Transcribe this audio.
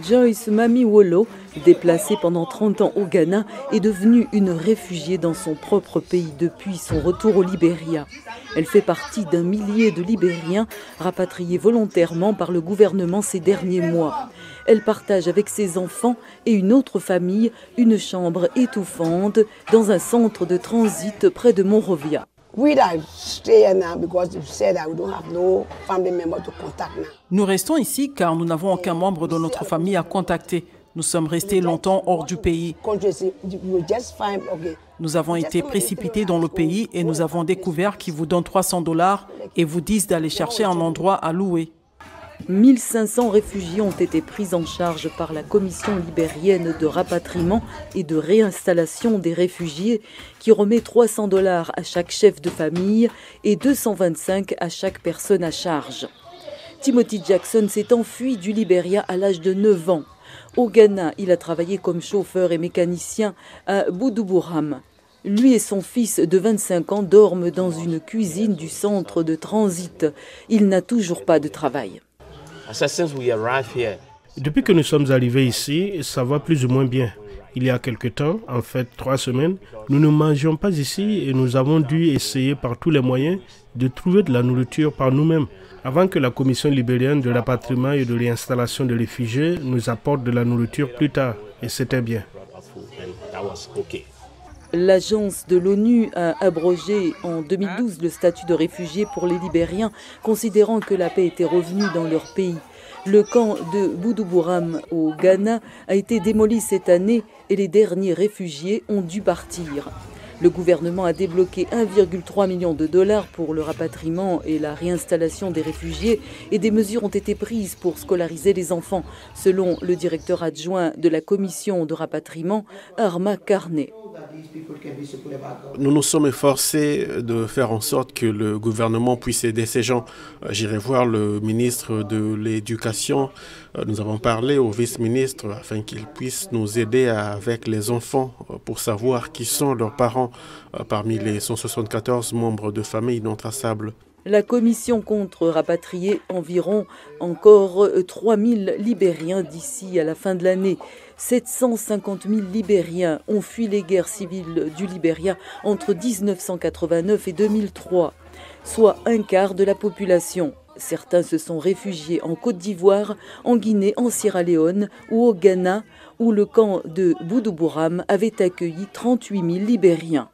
Joyce Mamiwolo, déplacée pendant 30 ans au Ghana, est devenue une réfugiée dans son propre pays depuis son retour au Libéria. Elle fait partie d'un millier de Libériens rapatriés volontairement par le gouvernement ces derniers mois. Elle partage avec ses enfants et une autre famille une chambre étouffante dans un centre de transit près de Monrovia. Nous restons ici car nous n'avons aucun membre de notre famille à contacter. Nous sommes restés longtemps hors du pays. Nous avons été précipités dans le pays et nous avons découvert qu'ils vous donnent $300 et vous disent d'aller chercher un endroit à louer. 1500 réfugiés ont été pris en charge par la Commission libérienne de rapatriement et de réinstallation des réfugiés qui remet $300 à chaque chef de famille et 225 à chaque personne à charge. Timothy Jackson s'est enfui du Libéria à l'âge de 9 ans. Au Ghana, il a travaillé comme chauffeur et mécanicien à Boudoubourham. Lui et son fils de 25 ans dorment dans une cuisine du centre de transit. Il n'a toujours pas de travail. Depuis que nous sommes arrivés ici, ça va plus ou moins bien. Il y a quelque temps, en fait 3 semaines, nous ne mangions pas ici et nous avons dû essayer par tous les moyens de trouver de la nourriture par nous-mêmes, avant que la Commission libérienne de rapatriement et de réinstallation des réfugiés nous apporte de la nourriture plus tard. Et c'était bien. L'agence de l'ONU a abrogé en 2012 le statut de réfugié pour les Libériens, considérant que la paix était revenue dans leur pays. Le camp de Boudoubourham au Ghana a été démoli cette année et les derniers réfugiés ont dû partir. Le gouvernement a débloqué 1,3 million de dollars pour le rapatriement et la réinstallation des réfugiés et des mesures ont été prises pour scolariser les enfants, selon le directeur adjoint de la commission de rapatriement, Arma Carney. Nous nous sommes efforcés de faire en sorte que le gouvernement puisse aider ces gens. J'irai voir le ministre de l'Éducation. Nous avons parlé au vice-ministre afin qu'il puisse nous aider avec les enfants pour savoir qui sont leurs parents parmi les 174 membres de familles non traçables. La commission compte rapatrier environ encore 3000 Libériens d'ici à la fin de l'année. 750 000 Libériens ont fui les guerres civiles du Libéria entre 1989 et 2003, soit un quart de la population. Certains se sont réfugiés en Côte d'Ivoire, en Guinée, en Sierra Leone ou au Ghana, où le camp de Boudoubourham avait accueilli 38 000 Libériens.